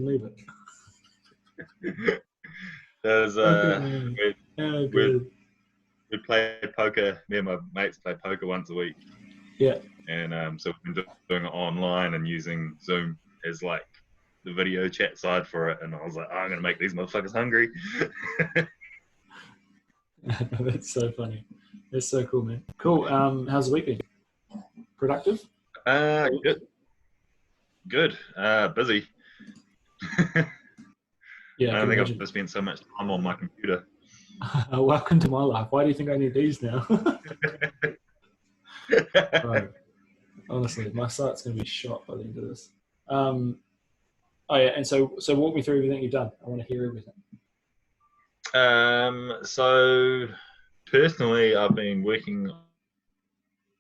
believe it. There's Yeah, good. we play poker. Me and my mates play poker once a week. Yeah. And so we've been doing it online and using Zoom as like the video chat side for it. And I was like, oh, I'm gonna make these motherfuckers hungry. That's so funny. That's so cool, man. Cool. How's the week been? Productive? Good. Busy. Yeah, I don't think I've ever spent so much time on my computer. Welcome to my life. Why do you think I need these now? Right. Honestly, my site's going to be shot by the end of this. Oh yeah, and so walk me through everything you've done. I want to hear everything. So personally, I've been working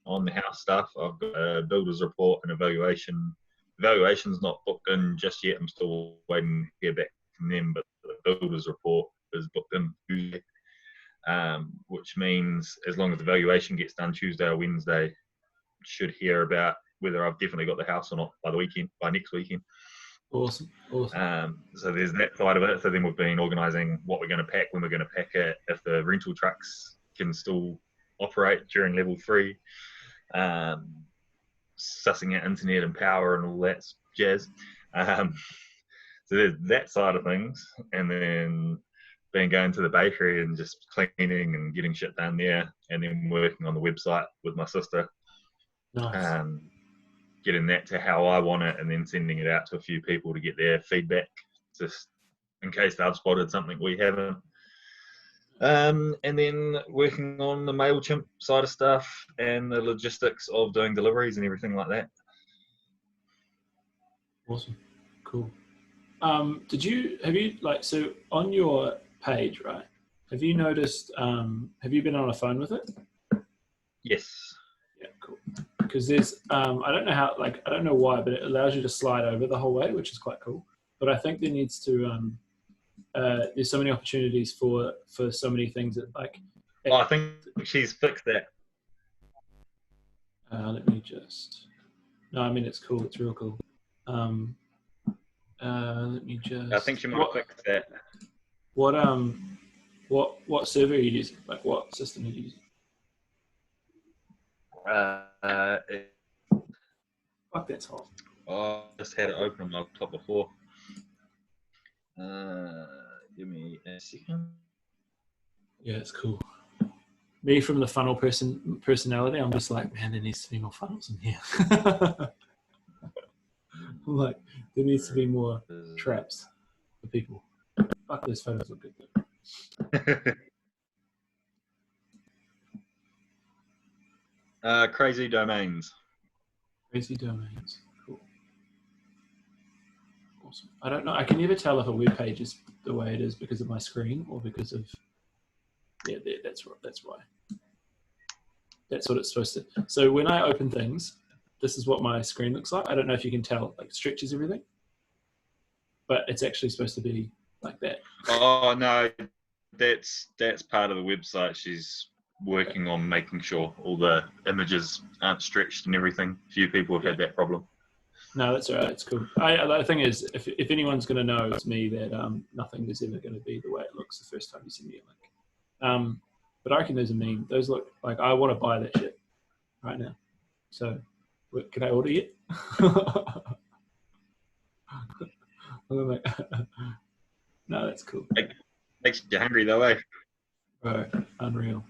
on the house stuff. I've got a builder's report and evaluation. Evaluation's not booked in just yet. I'm still waiting to hear back from them, but the builder's report is booked in Tuesday, which means as long as the valuation gets done Tuesday or Wednesday, should hear about whether I've definitely got the house or not by next weekend. Awesome. So there's that side of it. So then we've been organising what we're going to pack, when we're going to pack it, if the rental trucks can still operate during level 3, sussing out internet and power and all that jazz. So there's that side of things, and then been going to the bakery and just cleaning and getting shit done there, and then working on the website with my sister. Nice. Getting that to how I want it, and then sending it out to a few people to get their feedback, just in case they've spotted something we haven't. And then working on the MailChimp side of stuff and the logistics of doing deliveries and everything like that. Awesome. Cool. So on your page, right? Have you noticed, have you been on a phone with it? Yes. Yeah, cool. Because there's, I don't know why, but it allows you to slide over the whole way, which is quite cool. But I think there needs to, there's so many opportunities for so many things that like. I think she's fixed that. Let me just. No, I mean it's cool. It's real cool. Let me just. I think she might have fixed that. What server are you using? Like what system are you using? Fuck, that's hot. I just had it open on my laptop before. Give me a second. Yeah, it's cool. Me from the funnel personality, I'm just like, man, there needs to be more funnels in here. I'm like, there needs to be more traps for people. Fuck, those photos look good though. Crazy Domains. Crazy Domains. Cool. Awesome. I don't know. I can never tell if a web page is the way it is because of my screen or because of. Yeah, that's why. That's what it's supposed to. So when I open things, this is what my screen looks like. I don't know if you can tell. Like stretches everything, but it's actually supposed to be like that. Oh no, that's part of the website. She's working on making sure all the images aren't stretched and everything. Few people have had that problem. No, that's all right. It's cool. The thing is, if anyone's going to know, it's me that nothing is ever going to be the way it looks the first time you send me a link. But I reckon those are mean. Those look like I want to buy that shit right now. So, can I order it? No, that's cool. Makes you hungry though, eh? Right, unreal.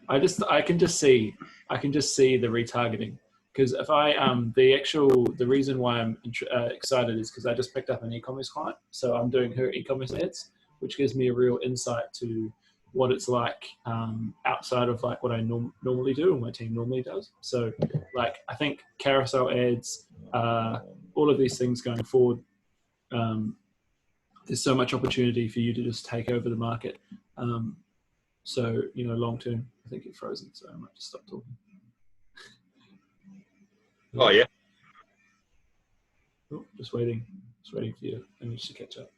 I can just see the retargeting, because if I the reason why I'm excited is because I just picked up an e-commerce client, so I'm doing her e-commerce ads, which gives me a real insight to what it's like outside of like what I normally do and my team normally does. So like I think carousel ads, all of these things going forward, there's so much opportunity for you to just take over the market. So, long term, I think you're frozen, so I might just stop talking. Oh, yeah. Oh, just waiting for your image to catch up.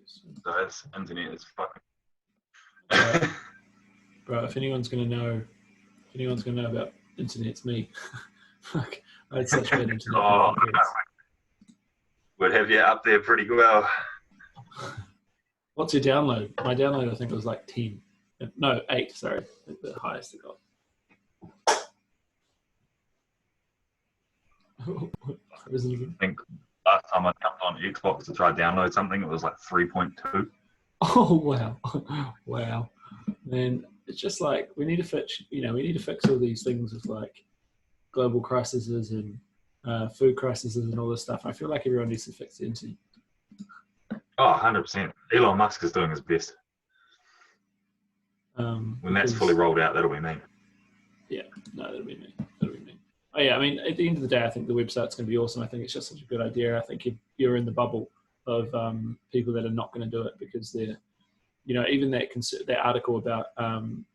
So it's internet is fucking. Bro, if anyone's gonna know about internet, it's me. Fuck, I had such bad internet. Oh, would have you up there pretty well. What's your download? My download, I think, was like 10. No, 8. Sorry, the highest it got. Wasn't even. I think last time I jumped on Xbox to try to download something, it was like 3.2. Oh wow, wow. Man, it's just like we need to fix. We need to fix all these things with like global crises and food crises and all this stuff. I feel like everyone needs to fix the internet. Oh, 100%. Elon Musk is doing his best. When that's fully rolled out, that'll be me. Yeah, no, that'll be me. Oh yeah, I mean, at the end of the day, I think the website's going to be awesome. I think it's just such a good idea. I think if you're in the bubble of people that are not going to do it because they're, even that article about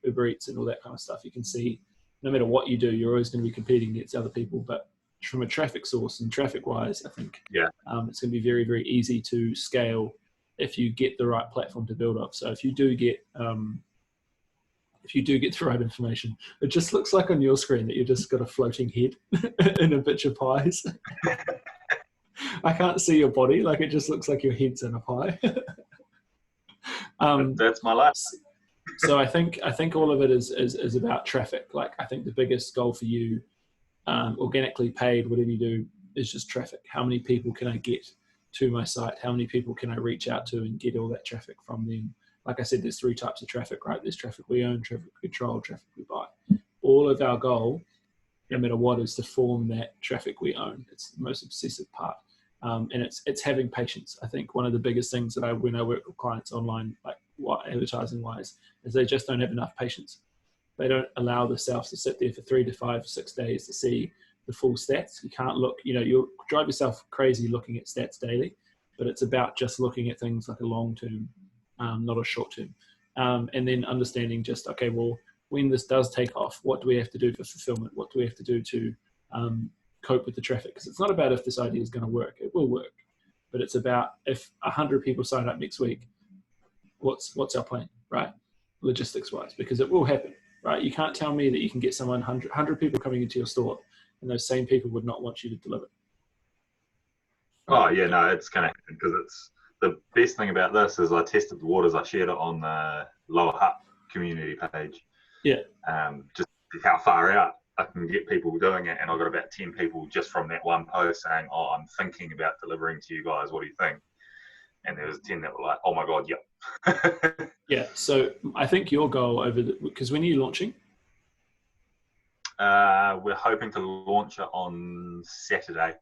Uber Eats and all that kind of stuff, you can see no matter what you do, you're always going to be competing against other people. But from a traffic source and traffic-wise, I think it's going to be very, very easy to scale if you get the right platform to build off. So if you do get the right information, it just looks like on your screen that you've just got a floating head in a bitch of pies. I can't see your body. Like it just looks like your head's in a pie. That's my life. So I think all of it is about traffic. Like I think the biggest goal for you, organically paid, whatever you do, is just traffic. How many people can I get to my site? How many people can I reach out to and get all that traffic from them? Like I said, there's 3 types of traffic, right? There's traffic we own, traffic we control, traffic we buy. All of our goal, no matter what, is to form that traffic we own. It's the most obsessive part. And it's having patience. I think one of the biggest things that when I work with clients online, like advertising wise, is they just don't have enough patience. They don't allow themselves to sit there for 3 to 5, 6 days to see the full stats. You can't look, you'll drive yourself crazy looking at stats daily, but it's about just looking at things like a long term, not a short term. And then understanding just, okay, well, when this does take off, what do we have to do for fulfillment? What do we have to do to cope with the traffic? Because it's not about if this idea is going to work. It will work. But it's about if 100 people sign up next week, what's our plan, right? Logistics wise, because it will happen, right? You can't tell me that you can get someone 100 people coming into your store and those same people would not want you to deliver. Oh yeah, no, it's going to happen because it's the best thing about this is I tested the waters. I shared it on the Lower Hutt community page. Yeah. Just how far out I can get people doing it, and I got about 10 people just from that one post saying, "Oh, I'm thinking about delivering to you guys. What do you think?" And there was 10 that were like, "Oh my god, yep." Yeah. So I think your goal because when are you launching? We're hoping to launch it on Saturday.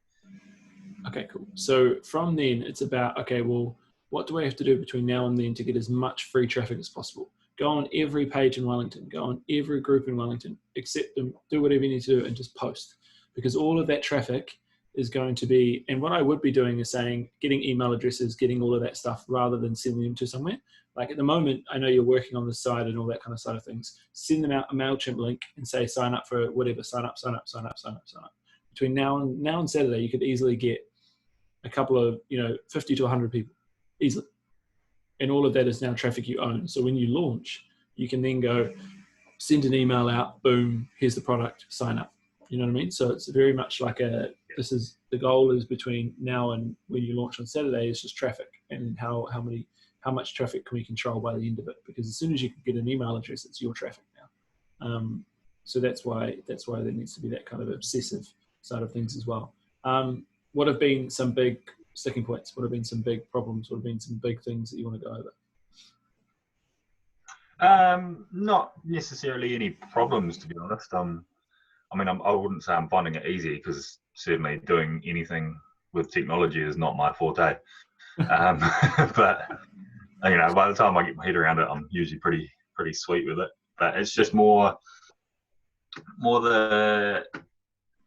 Okay, cool. So from then, it's about, okay, well, what do I have to do between now and then to get as much free traffic as possible? Go on every page in Wellington, go on every group in Wellington, accept them, do whatever you need to do, and just post. Because all of that traffic is going to be, and what I would be doing is saying, getting email addresses, getting all of that stuff, rather than sending them to somewhere. Like at the moment, I know you're working on the side and all that kind of side of things. Send them out a MailChimp link and say, sign up for whatever, sign up. Between now and Saturday, you could easily get a couple of, 50 to 100 people, easily. And all of that is now traffic you own. So when you launch, you can then go, send an email out, boom, here's the product, sign up. You know what I mean? So it's very much like the goal is between now and when you launch on Saturday is just traffic and how much traffic can we control by the end of it? Because as soon as you can get an email address, it's your traffic now. So that's why there needs to be that kind of obsessive side of things as well. What have been some big sticking points? What have been some big problems? What have been some big things that you want to go over? Not necessarily any problems, to be honest. I wouldn't say I'm finding it easy because certainly doing anything with technology is not my forte. But by the time I get my head around it, I'm usually pretty sweet with it. But it's just more the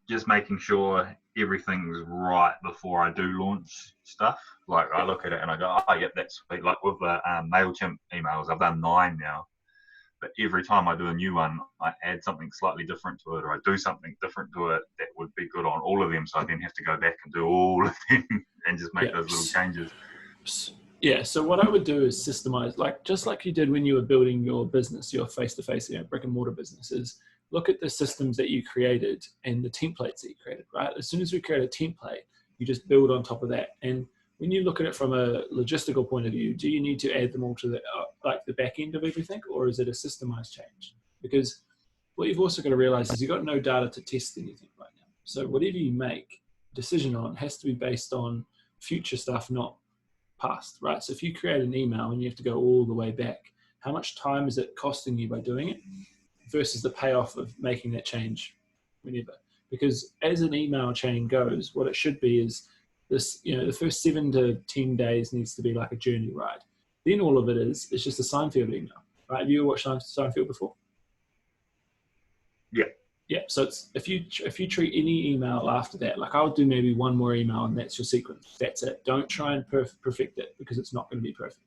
just making sure everything's right before I do launch stuff. Like I look at it and I go, oh, yep, that's sweet. Like with the MailChimp emails, I've done 9 now. But every time I do a new one, I add something slightly different to it, or I do something different to it that would be good on all of them. So I then have to go back and do all of them and just make those little changes. Yeah, so what I would do is systemize, like just like you did when you were building your business, your face-to-face, brick and mortar businesses. Look at the systems that you created and the templates that you created, right? As soon as we create a template, you just build on top of that. And when you look at it from a logistical point of view, do you need to add them all to the like the back end of everything, or is it a systemized change? Because what you've also got to realize is you've got no data to test anything right now. So whatever you make a decision on has to be based on future stuff, not past, right? So if you create an email and you have to go all the way back, how much time is it costing you by doing it versus the payoff of making that change whenever? Because as an email chain goes, what it should be is this, the first 7 to 10 days needs to be like a journey ride. Then all of it is, it's just a Seinfeld email, right? Have you ever watched Seinfeld before? Yeah. Yeah, so it's if you treat any email after that, like I'll do maybe one more email and that's your sequence. That's it. Don't try and perfect it because it's not going to be perfect,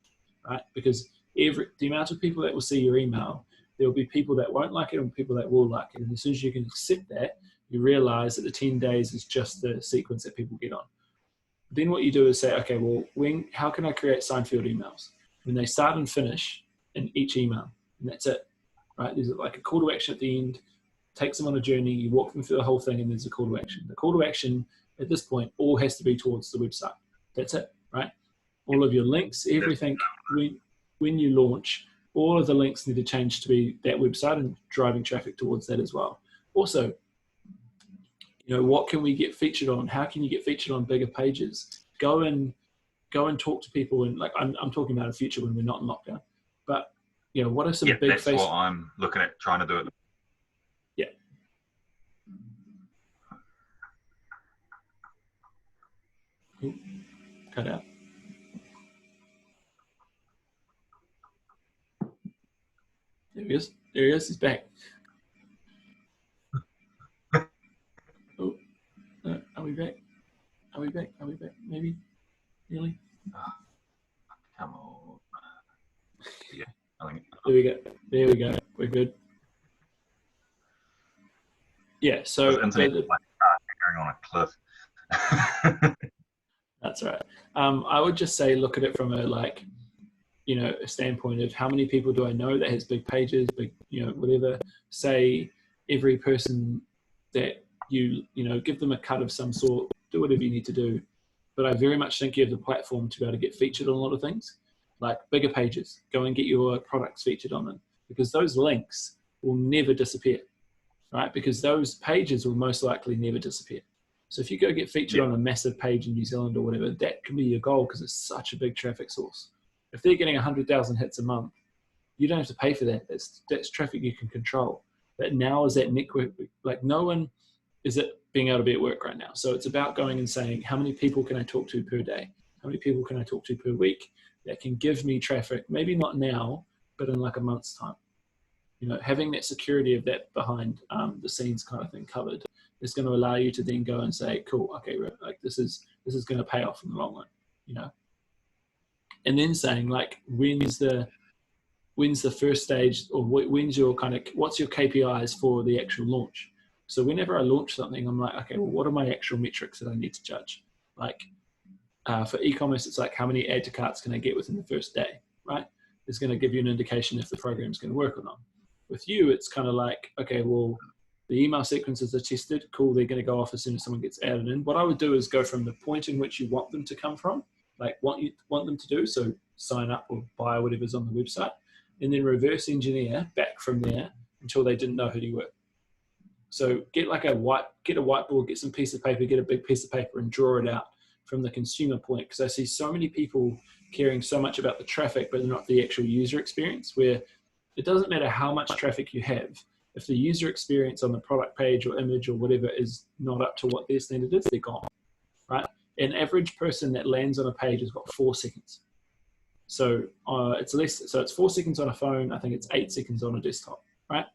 right? Because the amount of people that will see your email, there will be people that won't like it and people that will like it. And as soon as you can accept that, you realize that the 10 days is just the sequence that people get on. Then what you do is say, okay, well, how can I create Seinfeld emails? When they start and finish in each email, and that's it, right? There's like a call to action at the end. Takes them on a journey, you walk them through the whole thing, and there's a call to action. The call to action at this point all has to be towards the website. That's it, right? All of your links, everything, when you launch, all of the links need to change to be that website and driving traffic towards that as well. Also, what can we get featured on? How can you get featured on bigger pages? Go and talk to people, and like I'm talking about a future when we're not in lockdown. But what are some big? That's what I'm looking at trying to do it. Yeah. Ooh, cut out. There he is. There he is. He's back. Oh, are we back? Are we back? Are we back? Maybe. Nearly. Come on. Yeah. I think. There we go. There we go. We're good. Yeah. So on a cliff. That's right. I would just say, look at it from a a standpoint of how many people do I know that has big pages, big, whatever. Say every person that you give them a cut of some sort, do whatever you need to do. But I very much think you have the platform to be able to get featured on a lot of things, like bigger pages. Go and get your products featured on them, because those links will never disappear, right? Because those pages will most likely never disappear. So if you go get featured on a massive page in New Zealand or whatever, that can be your goal because it's such a big traffic source. If they're getting 100,000 hits a month, you don't have to pay for that. That's traffic you can control. But now is that network, like no one is it being able to be at work right now. So it's about going and saying, how many people can I talk to per day? How many people can I talk to per week that can give me traffic? Maybe not now, but in like a month's time. Having that security of that behind the scenes kind of thing covered is going to allow you to then go and say, cool, okay, like this is going to pay off in the long run, and then saying like, when's the first stage, or when's your what's your KPIs for the actual launch? So whenever I launch something, I'm like, okay, well, what are my actual metrics that I need to judge? Like for e-commerce, it's like how many add to carts can I get within the first day, right? It's going to give you an indication if the program is going to work or not. With you, it's kind of like, okay, well, the email sequences are tested. Cool, they're going to go off as soon as someone gets added in. What I would do is go from the point in which you want them to come from, like what you want them to do, so sign up or buy whatever's on the website, and then reverse engineer back from there until they didn't know who you were. So get a whiteboard, get some piece of paper, get a big piece of paper and draw it out from the consumer point. Because I see so many people caring so much about the traffic, but not the actual user experience, where it doesn't matter how much traffic you have. If the user experience on the product page or image or whatever is not up to what their standard is, they're gone, right? An average person that lands on a page has got 4 seconds. So it's less. So it's 4 seconds on a phone. I think it's 8 seconds on a desktop, right?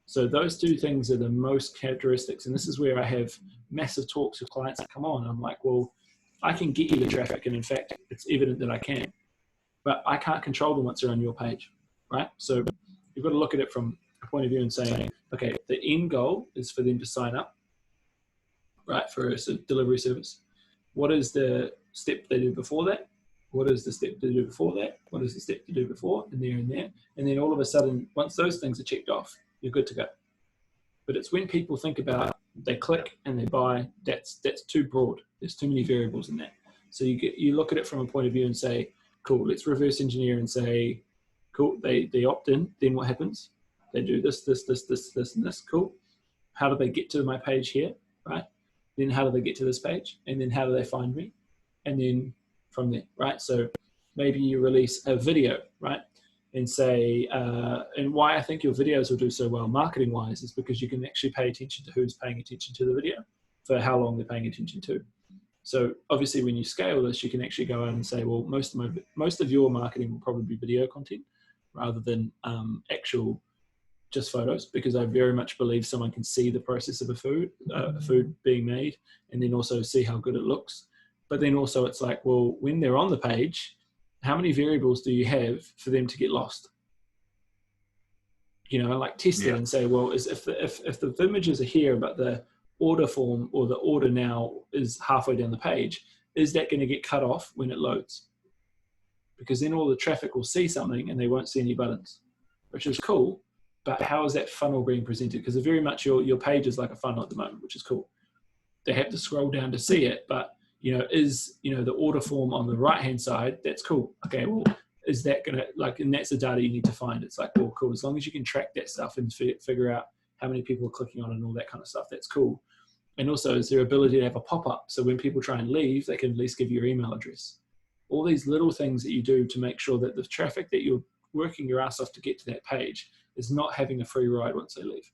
So those two things are the most characteristics. And this is where I have massive talks with clients that come on. I'm like, well, I can get you the traffic. And in fact, it's evident that I can, but I can't control them once they're on your page, right? So you've got to look at it from a point of view and saying, okay, the end goal is for them to sign up, right, for a delivery service. What is the step they do before that? What is the step to do before that? What is the step to do before? And there and there. And then all of a sudden, once those things are checked off, you're good to go. But it's when people think about, they click and they buy, that's too broad. There's too many variables in that. So you look at it from a point of view and say, cool, let's reverse engineer and say, cool, they opt in, then what happens? They do this, and this, cool. How do they get to my page here, right? Then how do they get to this page? And then how do they find me? And then from there, right? So maybe you release a video, right? And say, and why I think your videos will do so well marketing wise is because you can actually pay attention to who's paying attention to the video for how long they're paying attention to. So obviously when you scale this, you can actually go out and say, well, most of your marketing will probably be video content rather than actual just photos, because I very much believe someone can see the process of a food being made and then also see how good it looks. But then also it's like, well, when they're on the page, how many variables do you have for them to get lost? You know, like test it and say, well, if the images are here, but the order form or the order now is halfway down the page, is that going to get cut off when it loads? Because then all the traffic will see something and they won't see any buttons, which is cool. But how is that funnel being presented? Because very much your page is like a funnel at the moment, which is cool. They have to scroll down to see it, but the order form on the right-hand side, that's cool. Okay, well, is that going to, and that's the data you need to find. It's like, well, cool. As long as you can track that stuff and figure out how many people are clicking on it and all that kind of stuff, that's cool. And also, is there ability to have a pop-up? So when people try and leave, they can at least give you your email address. All these little things that you do to make sure that the traffic that you're working your ass off to get to that page is not having a free ride once they leave.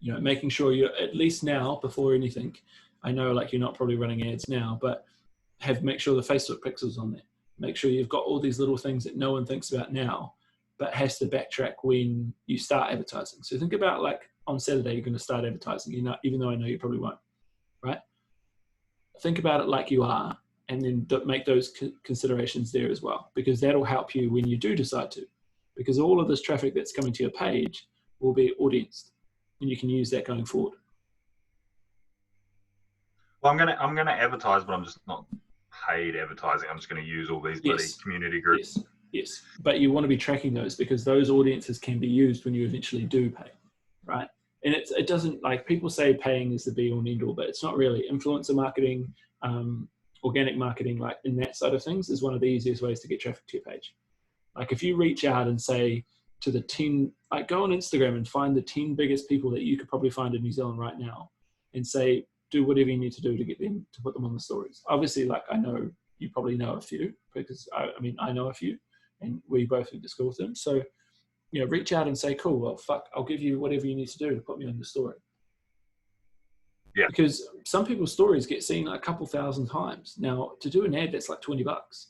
Yeah. Making sure you're at least now, before anything, I know you're not probably running ads now, but make sure the Facebook pixel's on there. Make sure you've got all these little things that no one thinks about now, but has to backtrack when you start advertising. So think about on Saturday, you're going to start advertising, even though I know you probably won't, right? Think about it like you are, and then make those considerations there as well, because that'll help you when you do decide to, because all of this traffic that's coming to your page will be audienced, and you can use that going forward. Well, I'm gonna advertise, but I'm just not paid advertising. I'm just going to use all these bloody community groups. Yes. But you want to be tracking those, because those audiences can be used when you eventually do pay, right? And it doesn't, people say paying is the be all and end all, but it's not really. Influencer marketing, organic marketing, in that side of things, is one of the easiest ways to get traffic to your page. If you reach out and say to the 10, go on Instagram and find the 10 biggest people that you could probably find in New Zealand right now, and say, do whatever you need to do to get them to put them on the stories. Obviously, I know you probably know a few, because I know a few, and we both went to school with them. So, reach out and say, cool, well, I'll give you whatever you need to do to put me on the story. Yeah. Because some people's stories get seen a couple thousand times. Now, to do an ad, that's $20.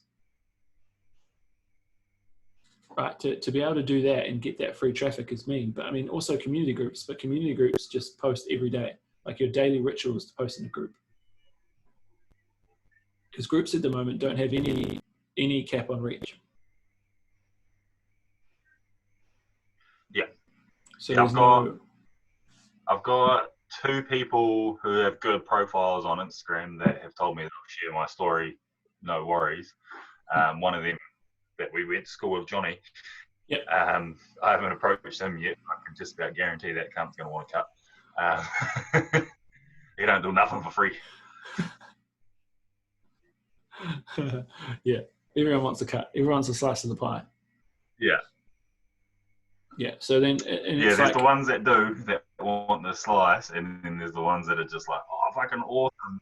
Right, to be able to do that and get that free traffic is mean. But also community groups, but community groups just post every day. Your daily ritual is to post in a group. Because groups at the moment don't have any cap on reach. Yeah. So I've got 2 people who have good profiles on Instagram that have told me they'll share my story, no worries. One of them that we went to school with, Johnny. Yep. I haven't approached him yet. I can just about guarantee that cunt's going to want to cut. You don't do nothing for free. Yeah, everyone wants a cut. Everyone wants a slice of the pie. Yeah. So then, there's the ones that want the slice, and then there's the ones that are just fucking awesome.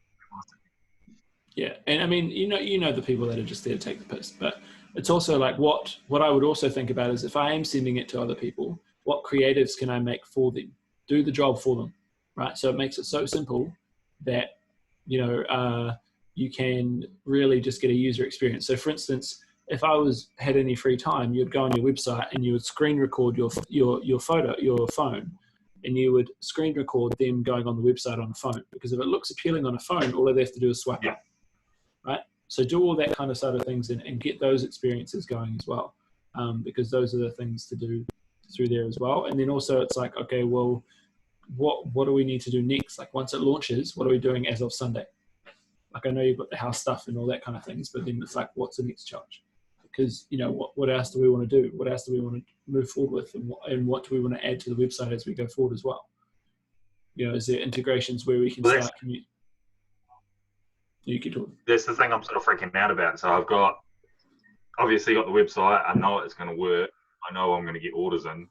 Yeah, and you know the people that are just there to take the piss, but it's also what I would also think about is, if I am sending it to other people, what creatives can I make for them? Do the job for them, right? So it makes it so simple that, you can really just get a user experience. So for instance, if I had any free time, you'd go on your website and you would screen record your phone, and you would screen record them going on the website on the phone, because if it looks appealing on a phone, all they have to do is swipe up, right? So do all that kind of side of things and get those experiences going as well, because those are the things to do through there as well. And then also it's okay, well, what do we need to do next? Once it launches, what are we doing as of Sunday? Like, I know you've got the house stuff and all that kind of things, but then it's like, what's the next challenge? Because, you know, what else do we want to do? What else do we want to move forward with? And what do we want to add to the website as we go forward as well? You know, is there integrations where we can start communicating? You can talk. That's the thing I'm sort of freaking out about. So I've obviously got the website. I know it's going to work. I know I'm going to get orders in.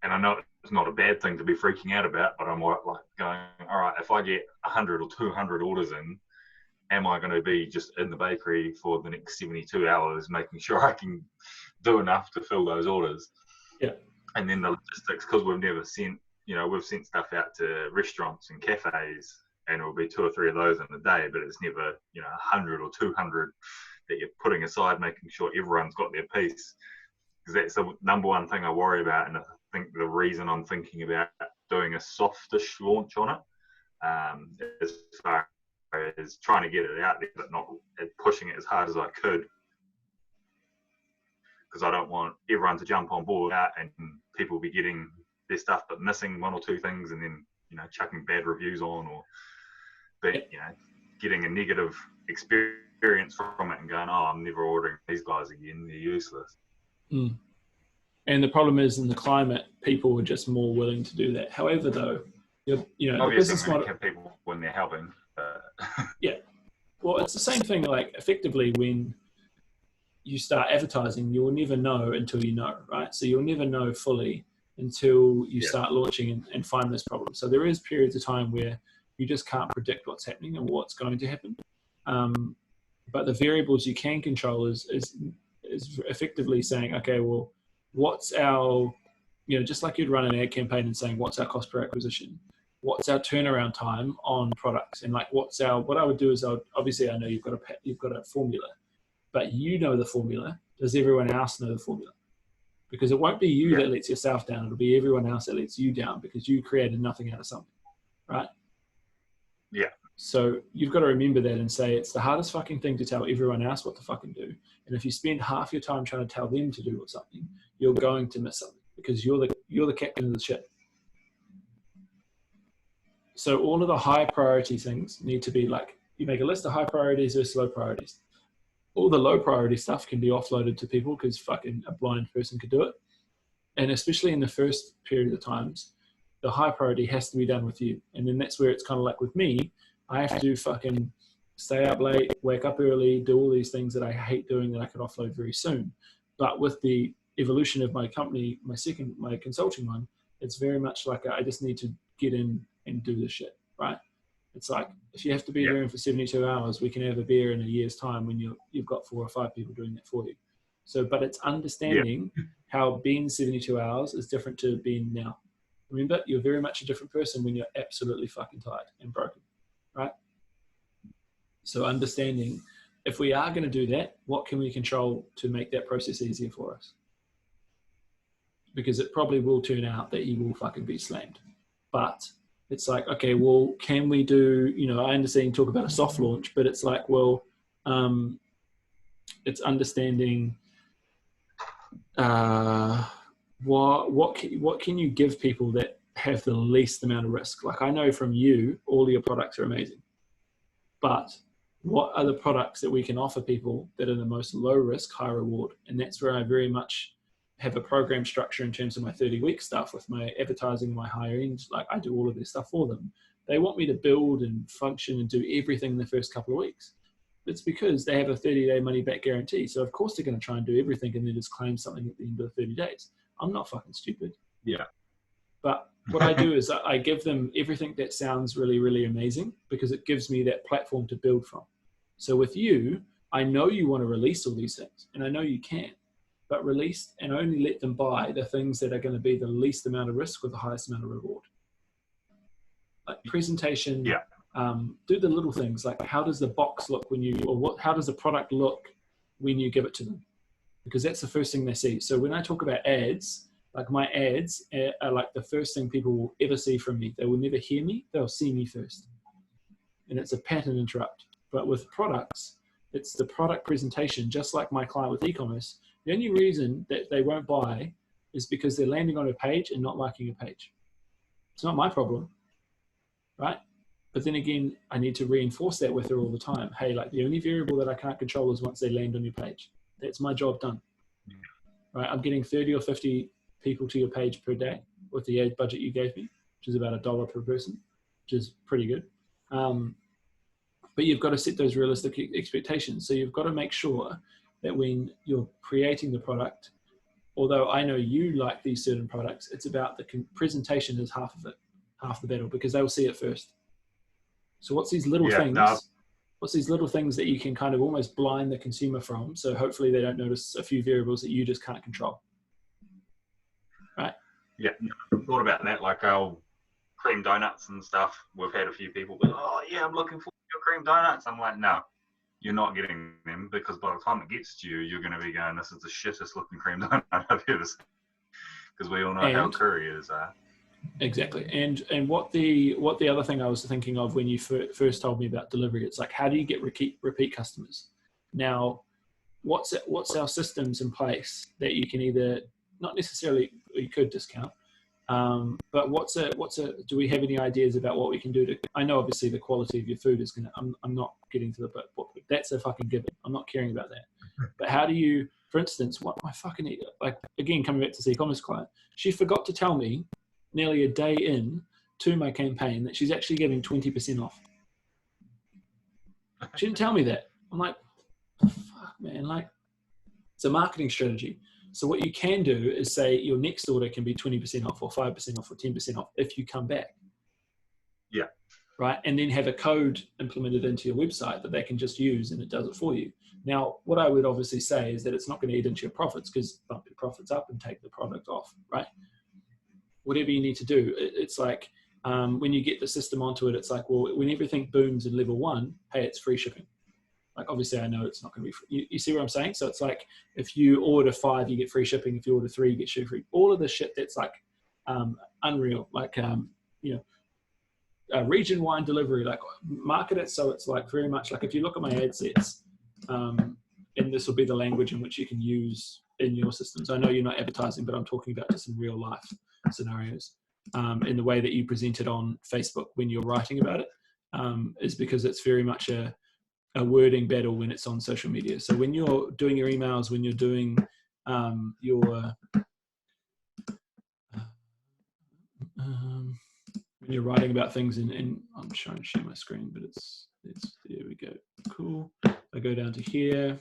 And I know it's not a bad thing to be freaking out about, but I'm like going, all right, if I get 100 or 200 orders in, am I going to be just in the bakery for the next 72 hours, making sure I can do enough to fill those orders? Yeah. And then the logistics, because we've sent stuff out to restaurants and cafes, and it'll be 2 or 3 of those in a day, but it's never, 100 or 200 that you're putting aside, making sure everyone's got their piece. Because that's the number one thing I worry about, and I think the reason I'm thinking about doing a softish launch on it, as far as trying to get it out there, but not pushing it as hard as I could, because I don't want everyone to jump on board and people be getting their stuff but missing 1 or 2 things, and then chucking bad reviews on, or getting a negative experience from it and going, oh, I'm never ordering these guys again, they're useless. And the problem is, in the climate, people are just more willing to do that. However, though, obviously the business model, people when they're helping. Yeah. Well, it's the same thing. Like, effectively, when you start advertising, you will never know until you know, right? So you'll never know fully until you start launching and find this problem. So there is periods of time where you just can't predict what's happening and what's going to happen. But the variables you can control is effectively saying, okay, well, what's our, just like you'd run an ad campaign and saying, what's our cost per acquisition? What's our turnaround time on products? And like, what I would do is, obviously I know you've got a formula, but you know the formula. Does everyone else know the formula? Because it won't be you that lets yourself down. It'll be everyone else that lets you down, because you created nothing out of something, right? Yeah. So you've got to remember that and say, it's the hardest fucking thing to tell everyone else what to fucking do. And if you spend half your time trying to tell them to do something, you're going to miss something, because you're the captain of the ship. So all of the high priority things need to be like, you make a list of high priorities versus low priorities. All the low priority stuff can be offloaded to people, because fucking a blind person could do it. And especially in the first period of times, the high priority has to be done with you. And then that's where it's kind of like with me, I have to fucking stay up late, wake up early, do all these things that I hate doing that I could offload very soon. But with the evolution of my company, my consulting one, it's very much like I just need to get in and do this shit, right? It's like, if you have to be there for 72 hours, we can have a beer in a year's time when you've got 4 or 5 people doing that for you. So, but it's understanding how being 72 hours is different to being now. Remember, you're very much a different person when you're absolutely fucking tired and broken, right? So understanding, if we are going to do that, what can we control to make that process easier for us? Because it probably will turn out that you will fucking be slammed. But it's like, okay, well, can we do, I understand you talk about a soft launch, but it's like, well, it's understanding what can you give people that have the least amount of risk? Like, I know from you, all your products are amazing, but what are the products that we can offer people that are the most low risk, high reward? And that's where I very much have a program structure in terms of my 30-week stuff with my advertising, my higher end. Like, I do all of this stuff for them. They want me to build and function and do everything in the first couple of weeks. It's because they have a 30-day money back guarantee. So of course they're going to try and do everything and then just claim something at the end of the 30 days. I'm not fucking stupid. Yeah. But what I do is I give them everything that sounds really, really amazing, because it gives me that platform to build from. So with you, I know you want to release all these things, and I know you can, but release and only let them buy the things that are going to be the least amount of risk with the highest amount of reward. Like presentation, do the little things, like how does the box look how does the product look when you give it to them? Because that's the first thing they see. So when I talk about ads, like my ads are like the first thing people will ever see from me. They will never hear me, they'll see me first. And it's a pattern interrupt. But with products, it's the product presentation, just like my client with e-commerce. The only reason that they won't buy is because they're landing on a page and not liking a page. It's not my problem, right? But then again, I need to reinforce that with her all the time. Hey, like the only variable that I can't control is once they land on your page. That's my job done. Right? I'm getting 30 or 50 people to your page per day with the ad budget you gave me, which is about $1 per person, which is pretty good. But you've got to set those realistic expectations. So you've got to make sure that when you're creating the product, although I know you like these certain products, it's about the presentation is half of it, half the battle, because they'll see it first. So what's these little things? What's these little things that you can kind of almost blind the consumer from? So hopefully they don't notice a few variables that you just can't control. Right? Yeah, I've thought about that. Like our cream donuts and stuff. We've had a few people go, oh yeah, I'm looking for your cream donuts. I'm like, no, you're not getting them, because by the time it gets to you, you're going to be going, this is the shittest looking cream donut I've ever seen. Because we all know how couriers are. Exactly. And what the other thing I was thinking of when you first told me about delivery, it's like, how do you get repeat customers? Now, what's our systems in place that you can either, not necessarily you could discount, but do we have any ideas about what we can do to, I know obviously the quality of your food is gonna, I'm not getting to but that's a fucking given. I'm not caring about that. But how do you, for instance, what my fucking, like again, coming back to the e-commerce client, she forgot to tell me nearly a day in to my campaign that she's actually giving 20% off. She didn't tell me that. I'm like, fuck man, like it's a marketing strategy. So what you can do is say your next order can be 20% off or 5% off or 10% off if you come back. Yeah. Right. And then have a code implemented into your website that they can just use and it does it for you. Now, what I would obviously say is that it's not going to eat into your profits, because bump your profits up and take the product off, right? Whatever you need to do. It's like when you get the system onto it, it's like, well, when everything booms in level 1, hey, it's free shipping. Like, obviously I know it's not going to be free. You see what I'm saying? So it's like, if you order 5, you get free shipping. If you order 3, you get shipping free. All of the shit that's like unreal, like, region wide delivery, like market it. So it's like very much like, if you look at my ad sets, and this will be the language in which you can use in your systems. I know you're not advertising, but I'm talking about just in real life scenarios. In the way that you present it on Facebook when you're writing about it, is because it's very much a wording battle when it's on social media. So when you're doing your emails, when you're doing when you're writing about things, and I'm trying to share my screen, but it's there we go. Cool. I go down to here,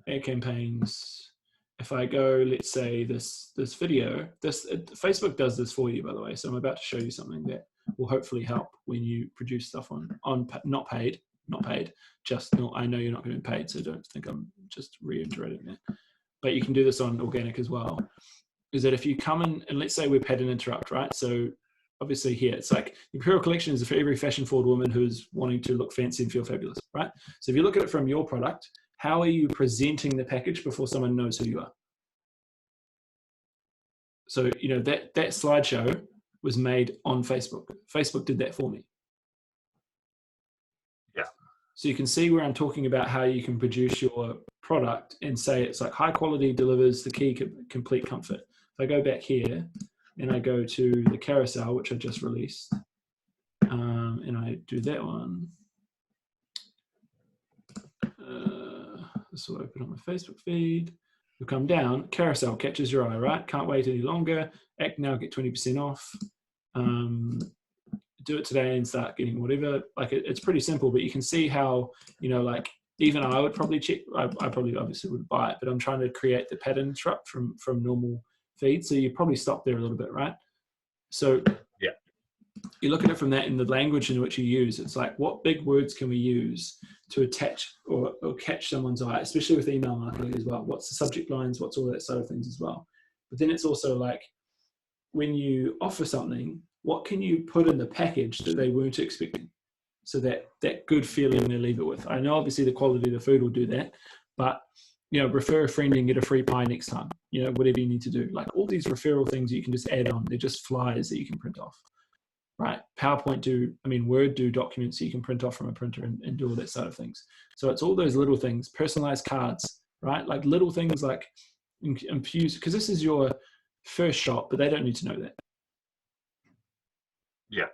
ad campaigns. If I go, let's say this video, Facebook does this for you, by the way. So I'm about to show you something that will hopefully help when you produce stuff on not paid. Just no, I know you're not going to be paid, so don't think I'm just reiterating that. But you can do this on organic as well. Is that if you come in and let's say we've had an interrupt, right? So obviously here it's like the Imperial Collection is for every fashion-forward woman who's wanting to look fancy and feel fabulous, right? So if you look at it from your product, how are you presenting the package before someone knows who you are? So, you know, that slideshow was made on Facebook. Facebook did that for me. Yeah. So you can see where I'm talking about how you can produce your product and say it's like high quality delivers the key complete comfort. If I go back here and I go to the carousel, which I just released, and I do that one, this will open on my Facebook feed. You'll come down, carousel catches your eye, right? Can't wait any longer. Act now, get 20% off. Do it today and start getting whatever. Like it's pretty simple, but you can see how, you know, like even I would probably check, I probably obviously would buy it, but I'm trying to create the pattern interrupt from normal feed. So you probably stop there a little bit, right? So yeah, you look at it from that in the language in which you use. It's like, what big words can we use to attach or catch someone's eye, especially with email marketing as well? What's the subject lines? What's all that sort of things as well? But then it's also like, when you offer something, what can you put in the package that they weren't expecting? So that good feeling they leave it with. I know obviously the quality of the food will do that, but you know, refer a friend and get a free pie next time. You know, whatever you need to do. Like all these referral things you can just add on. They're just flyers that you can print off. Right? Word do documents that you can print off from a printer and do all that sort of things. So it's all those little things, personalized cards, right? Like little things like infuse, because this is your first shop, but they don't need to know that. Yeah.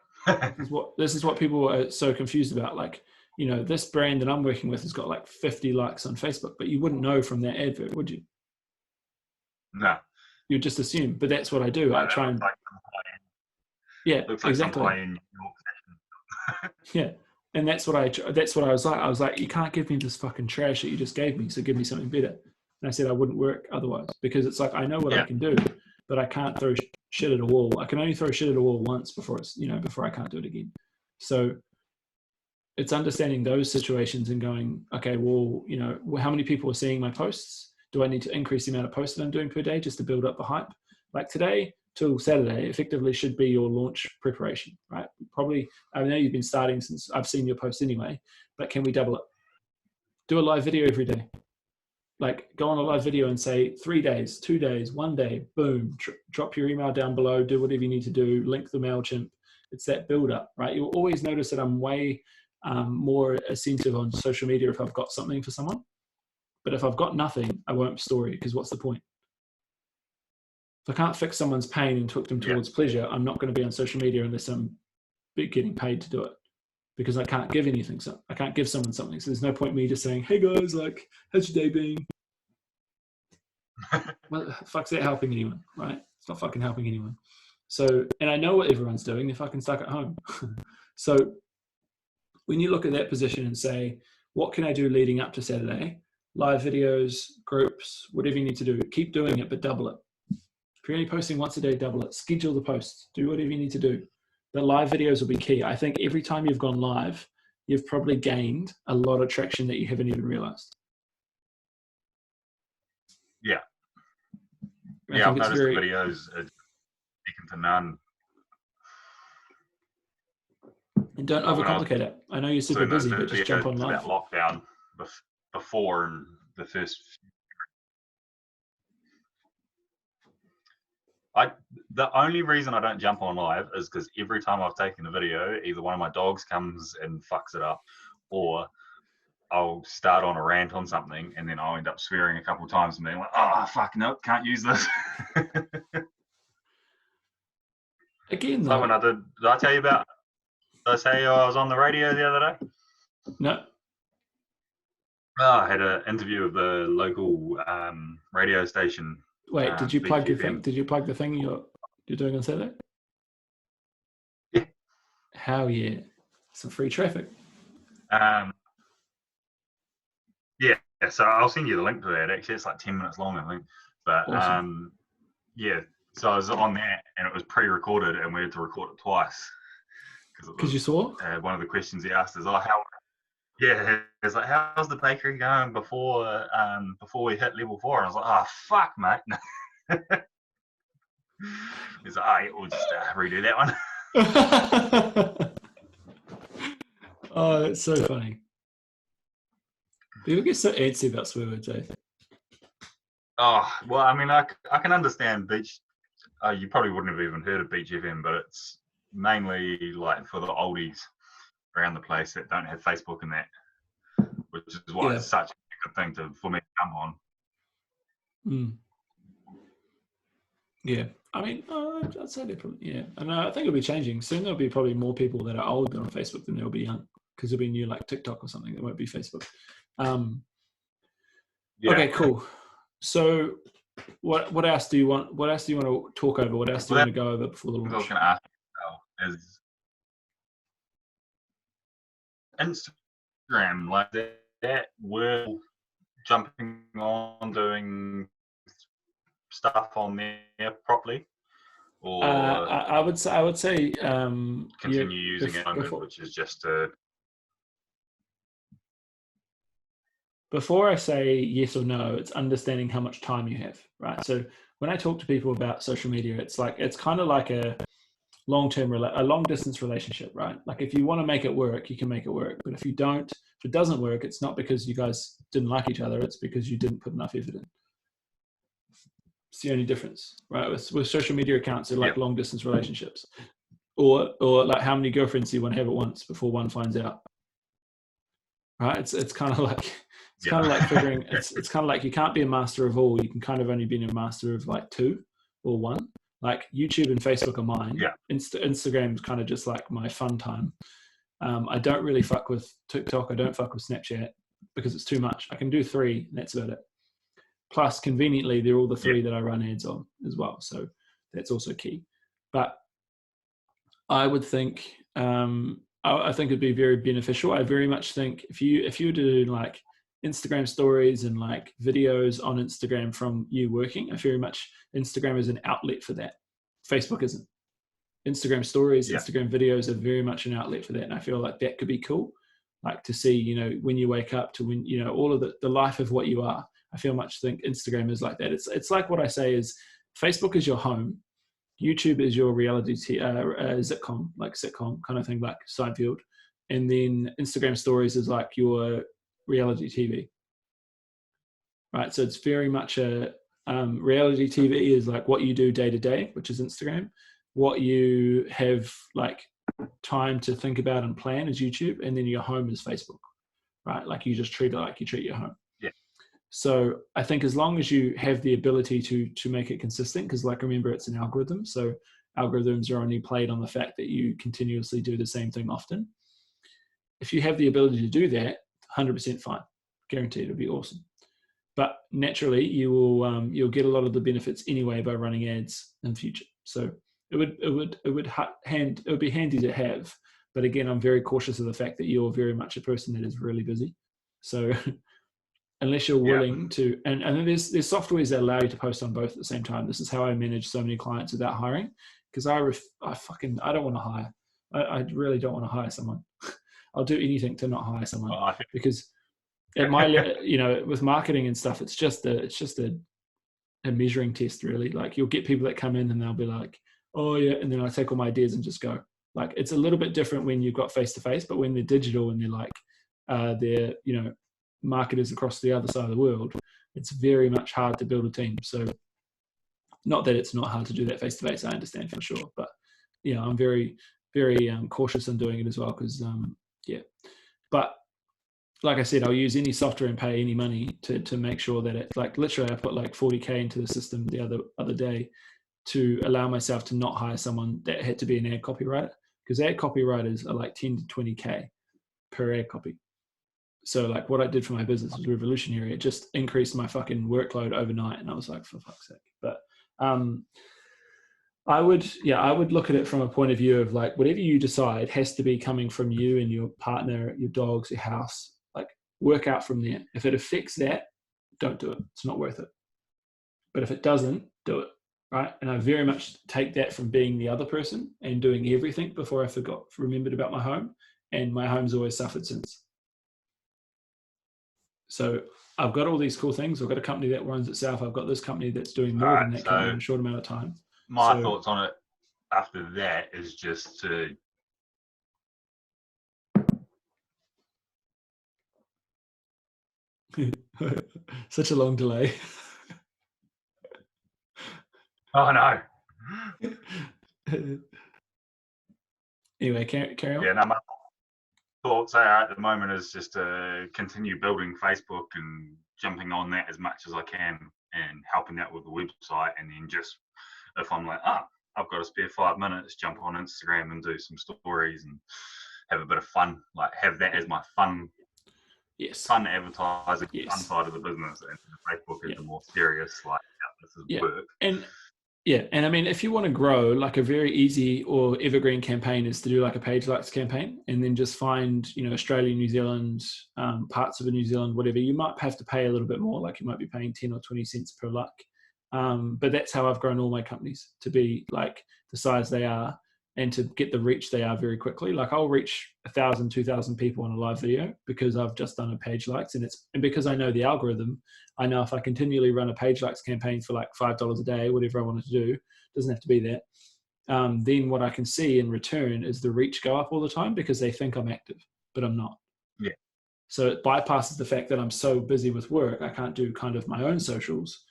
This is what people are so confused about. Like, you know, this brand that I'm working with has got like 50 likes on Facebook, but you wouldn't know from that advert, would you? No. You'd just assume. But that's what I do. I try and Looks like exactly. Some Yeah, and that's what I was like. I was like, you can't give me this fucking trash that you just gave me. So give me something better. And I said I wouldn't work otherwise, because it's like I know what I can do, but I can't throw shit at a wall. I can only throw shit at a wall once before before I can't do it again. So it's understanding those situations and going, okay, well, you know, how many people are seeing my posts? Do I need to increase the amount of posts that I'm doing per day just to build up the hype? Like today till Saturday effectively should be your launch preparation, right? Probably, I know you've been starting since I've seen your post anyway, but can we double it? Do a live video every day. Like go on a live video and say 3 days, 2 days, 1 day, boom, drop your email down below, do whatever you need to do, link the MailChimp. It's that build up, right? You'll always notice that I'm way more attentive on social media if I've got something for someone. But if I've got nothing, I won't story, because what's the point? If I can't fix someone's pain and hook them towards pleasure, I'm not going to be on social media unless I'm getting paid to do it, because I can't give anything. So I can't give someone something. So there's no point in me just saying, hey guys, like, how's your day been? Well, fuck's that helping anyone, right? It's not fucking helping anyone. So, and I know what everyone's doing. They're fucking stuck at home. So when you look at that position and say, what can I do leading up to Saturday? Live videos, groups, whatever you need to do, keep doing it, but double it. If you're only posting once a day, double it. Schedule the posts, do whatever you need to do. But live videos will be key. I think every time you've gone live, you've probably gained a lot of traction that you haven't even realized. Yeah. I've noticed the videos are second to none. And don't overcomplicate it. I know you're super busy, but just jump on live. About lockdown before and the first. The only reason I don't jump on live is because every time I've taken a video, either one of my dogs comes and fucks it up, or I'll start on a rant on something and then I'll end up swearing a couple of times and being like, oh, fuck, no, can't use this. Again, so when did I tell you about, did I say I was on the radio the other day? No. Oh, I had an interview with the local radio station. Wait, did you plug your thing? Did you plug the thing you're doing on Saturday? Yeah. Hell yeah. Some free traffic. Yeah, so I'll send you the link to that. Actually, it's like 10 minutes long, I think. But awesome. Yeah, so I was on that, and it was pre-recorded, and we had to record it twice. Because you saw? One of the questions he asked is, it's like, how's the bakery going before we hit level 4? And I was like, oh, fuck, mate. He's like, we'll just redo that one. Oh, that's so funny. People get so antsy about swear words, eh? Oh, well, I mean, I can understand Beach. You probably wouldn't have even heard of Beach FM, but it's mainly like for the oldies around the place that don't have Facebook and that, which is why it's such a good thing for me to come on. Mm. Yeah, I mean, I'd say they're probably, and I think it'll be changing. Soon there'll be probably more people that are old on Facebook than there'll be young, because there'll be new like TikTok or something that won't be Facebook. Okay, cool. So what else do you want? What else do you want to talk over? What else do you want to go over before the launch? I was going to ask you is Instagram like that we're jumping on doing stuff on there properly, or I would say continue using it, which is just to. Before I say yes or no, it's understanding how much time you have, right? So when I talk to people about social media, it's kind of like a long distance relationship, right? Like if you want to make it work, you can make it work. But if you don't, if it doesn't work, it's not because you guys didn't like each other. It's because you didn't put enough effort in. It's the only difference, right? With social media accounts, they're like long distance relationships, or like how many girlfriends do you want to have at once before one finds out, right? It's kind of like. It's kind of like figuring. It's kind of like you can't be a master of all. You can kind of only be a master of like 2 or 1. Like YouTube and Facebook are mine. Yeah. Instagram's kind of just like my fun time. I don't really fuck with TikTok. I don't fuck with Snapchat because it's too much. I can do 3, and that's about it. Plus, conveniently, they're all the 3 that I run ads on as well. So that's also key. But I would think, I think it'd be very beneficial. I very much think if you were to do like Instagram stories and like videos on Instagram from you working, I very much Instagram is an outlet for that. Facebook isn't. Instagram stories, Instagram videos are very much an outlet for that. And I feel like that could be cool. Like to see, you know, when you wake up to when, you know, all of the life of what you are. I feel much think Instagram is like that. It's like what I say is Facebook is your home. YouTube is your reality sitcom, like sitcom kind of thing, like Seinfeld. And then Instagram stories is like your reality TV. Right. So it's very much a reality TV is like what you do day to day, which is Instagram. What you have like time to think about and plan is YouTube. And then your home is Facebook. Right. Like you just treat it like you treat your home. So I think as long as you have the ability to make it consistent, because like remember it's an algorithm, so algorithms are only played on the fact that you continuously do the same thing often. If you have the ability to do that, 100% fine, guaranteed it'll be awesome. But naturally, you will you'll get a lot of the benefits anyway by running ads in future. So it would be handy to have. But again, I'm very cautious of the fact that you're very much a person that is really busy. So unless you're willing to, and there's softwares that allow you to post on both at the same time. This is how I manage so many clients without hiring, because I don't want to hire. I really don't want to hire someone. I'll do anything to not hire someone because at my, you know, with marketing and stuff, it's just a measuring test really. Like you'll get people that come in and they'll be like, oh yeah, and then I take all my ideas and just go. Like it's a little bit different when you've got face to face, but when they're digital and they're like, they're, you know, marketers across the other side of the world, it's very much hard to build a team. So not that it's not hard to do that face to face, I understand for sure, but you know, I'm very, very cautious in doing it as well because but like I said, I'll use any software and pay any money to make sure that it, like literally I put like 40K into the system the other day to allow myself to not hire someone that had to be an ad copywriter, because ad copywriters are like 10 to 20K per ad copy. So like what I did for my business was revolutionary. It just increased my fucking workload overnight. And I was like, for fuck's sake. But I would look at it from a point of view of like, whatever you decide has to be coming from you and your partner, your dogs, your house, like work out from there. If it affects that, don't do it. It's not worth it. But if it doesn't, do it. Right. And I very much take that from being the other person and doing everything before I remembered about my home. And my home's always suffered since. So I've got all these cool things. I've got a company that runs itself. I've got this company that's doing more than that company in a short amount of time. My thoughts on it after that is just to such a long delay. Oh no. Anyway, carry on. Yeah, no, my thoughts are at the moment is just to continue building Facebook and jumping on that as much as I can and helping out with the website. And then just if I'm like, I've got a spare 5 minutes, jump on Instagram and do some stories and have a bit of fun. Like have that as my fun advertising, fun side of the business. And Facebook is the more serious, like this is work. And I mean, if you want to grow, like a very easy or evergreen campaign is to do like a page likes campaign and then just find, you know, Australia, New Zealand, parts of New Zealand, whatever. You might have to pay a little bit more, like you might be paying 10 or 20 cents per like. But that's how I've grown all my companies to be like the size they are and to get the reach they are very quickly. Like I'll reach 1,000, 2,000 people on a live video because I've just done a page likes and because I know the algorithm. I know if I continually run a page likes campaign for like $5 a day, whatever I wanted to do, doesn't have to be that. Then what I can see in return is the reach go up all the time because they think I'm active, but I'm not. Yeah. So it bypasses the fact that I'm so busy with work, I can't do kind of my own socials.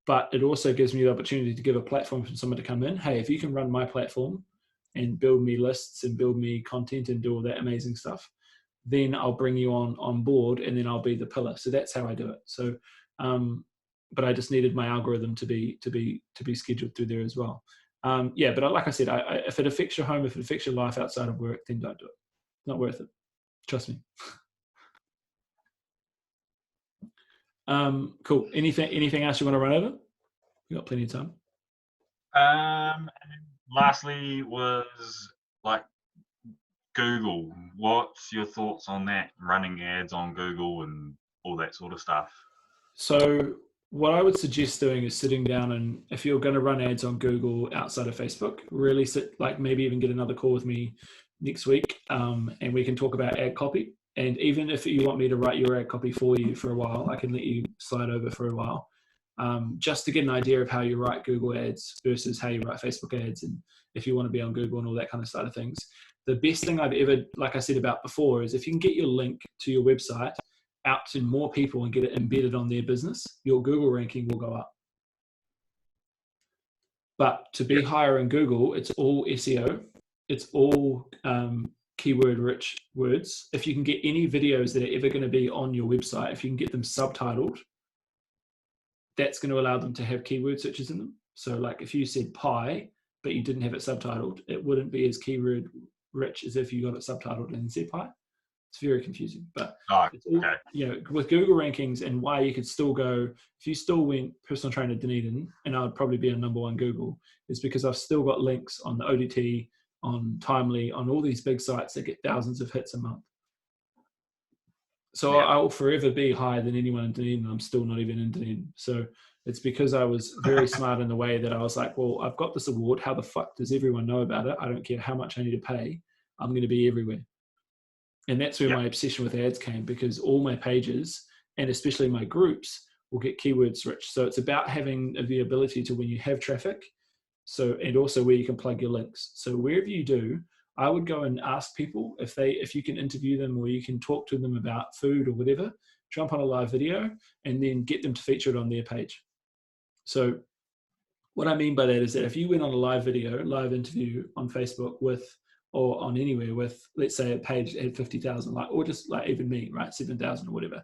But it also gives me the opportunity to give a platform for someone to come in. Hey, if you can run my platform and build me lists and build me content and do all that amazing stuff, then I'll bring you on board and then I'll be the pillar. So that's how I do it. So but I just needed my algorithm to be scheduled through there as well. Yeah, but like I said, if it affects your home, if it affects your life outside of work, then don't do it. It's not worth it. Trust me. Cool. Anything else you want to run over? We got plenty of time. And lastly was like Google. What's your thoughts on that? Running ads on Google and all that sort of stuff. So what I would suggest doing is sitting down, and if you're going to run ads on Google outside of Facebook, really sit, like maybe even get another call with me next week, and we can talk about ad copy. And even if you want me to write your ad copy for you for a while, I can let you slide over for a while, just to get an idea of how you write Google ads versus how you write Facebook ads, and if you want to be on Google and all that kind of side of things. The best thing I've ever, like I said about before, is if you can get your link to your website out to more people and get it embedded on their business, your Google ranking will go up. But to be higher in Google, it's all SEO. It's all keyword rich words. If you can get any videos that are ever going to be on your website, if you can get them subtitled, that's going to allow them to have keyword searches in them. So like if you said pie, but you didn't have it subtitled, it wouldn't be as keyword rich as if you got it subtitled and said pie. It's very confusing, but it's all, with Google rankings, and why you could still go, if you still went personal trainer Dunedin, and I would probably be on #1 Google, is because I've still got links on the ODT, on Timely, on all these big sites that get thousands of hits a month. So I will forever be higher than anyone in Dunedin. I'm still not even in Dunedin. So it's because I was very smart in the way that I was like, well, I've got this award. How the fuck does everyone know about it? I don't care how much I need to pay. I'm going to be everywhere. And that's where my obsession with ads came, because all my pages, and especially my groups, will get keywords rich. So it's about having the ability to, when you have traffic, and also where you can plug your links. So wherever you do, I would go and ask people if you can interview them, or you can talk to them about food or whatever, jump on a live video and then get them to feature it on their page. So what I mean by that is that if you went on a live interview on Facebook or on anywhere with, let's say, a page that had 50,000, or just like even me, right, 7,000 or whatever,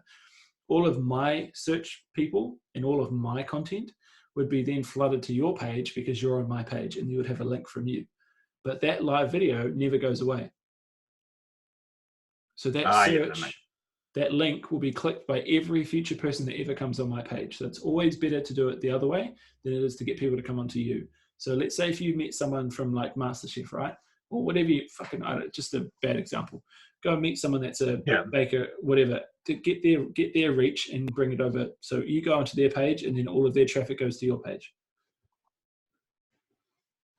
all of my search people and all of my content would be then flooded to your page because you're on my page, and you would have a link from you. But that live video never goes away. So that that link will be clicked by every future person that ever comes on my page. So it's always better to do it the other way than it is to get people to come onto you. So let's say if you met someone from like MasterChef, right? Or whatever you just a bad example. Go and meet someone that's a baker, whatever, to get their reach and bring it over. So you go onto their page, and then all of their traffic goes to your page.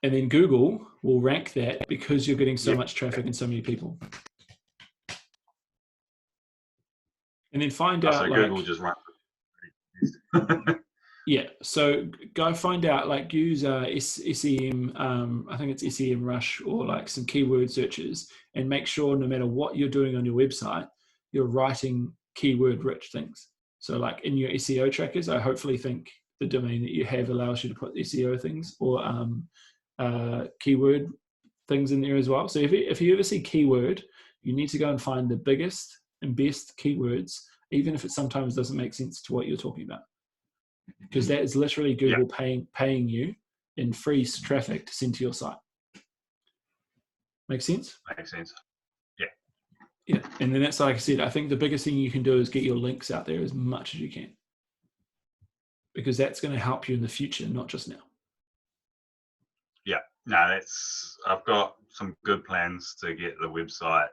And then Google will rank that because you're getting so much traffic and so many people. And then find out. So Google just ranks. Yeah, so go find out, like use SEM, I think it's SEM Rush, or like some keyword searches, and make sure no matter what you're doing on your website, you're writing keyword rich things. So like in your SEO trackers, I hopefully think the domain that you have allows you to put SEO things or keyword things in there as well. So if you ever see keyword, you need to go and find the biggest and best keywords, even if it sometimes doesn't make sense to what you're talking about. Because that is literally Google paying you in free traffic to send to your site. Make sense? Makes sense. Yeah. And then that's, like I said, I think the biggest thing you can do is get your links out there as much as you can. Because that's going to help you in the future, not just now. Yeah. No, I've got some good plans to get the website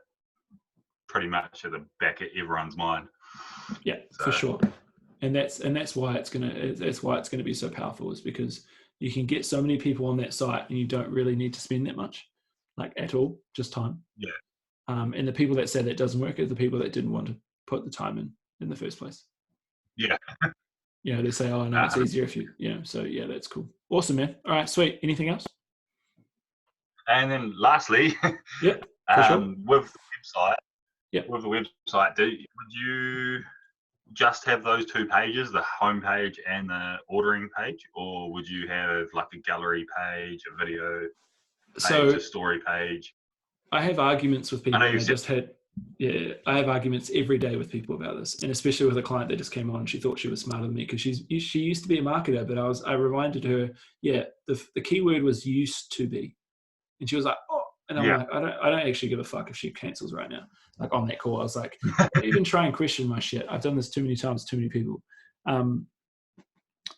pretty much at the back of everyone's mind. Yeah, for sure. And that's why it's gonna be so powerful, is because you can get so many people on that site and you don't really need to spend that much, like at all, just time. Yeah. And the people that say that doesn't work are the people that didn't want to put the time in the first place. Yeah. They say, oh no, it's easier if you, so yeah, that's cool. Awesome, man. All right, sweet. Anything else? And then lastly, sure. with the website, would you just have those two pages, the home page and the ordering page, or would you have like a gallery page, a video page, a story page? I have arguments with people. Yeah, I have arguments every day with people about this, and especially with a client that just came on. She thought she was smarter than me because she used to be a marketer, but I reminded her, yeah, the key word was used to be, and she was like, oh, and I'm Yeah. like, I don't actually give a fuck if she cancels right now. Like on that call, I was like, don't even try and question my shit. I've done this too many times, too many people.